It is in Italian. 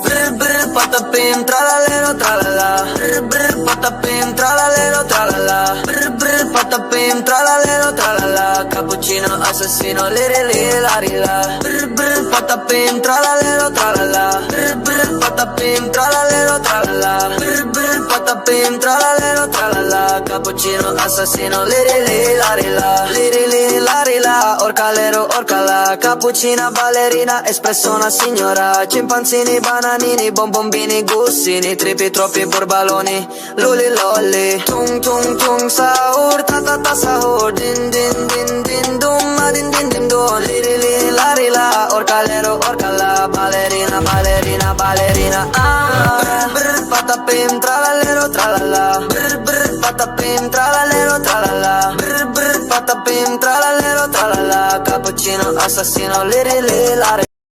Brr brr patapim tralalero tralala. Brr brr patapim tralalero tralala. Brr brr patapim tralalero tralala. Cappuccino assassino liri liri lari la. Brr brr patapim tralalero tralala. Brr brr patapim tralalero tralala. Brr brr patapim tralalero tralala. Cappuccino assassino liri liri lari la. Liri liri lari la. Orcalero orcala. Cappuccina ballerina espresso una signora. Cimpanzini bananini bonbombini gussini. Tripi troppi borbaloni luli lolli. Tung tung tung sahur ta ta ta sahur. Din din din din dum ma din din din dum. Liri liri lari la. Orcalero orcala. Ballerina ballerina ballerina. Ah. Brr patapim tralalero tralala. Brr brr patapim tralalero tralala. Brr brr patapim tralalero tralala. Cappuccino assassino liri liri lari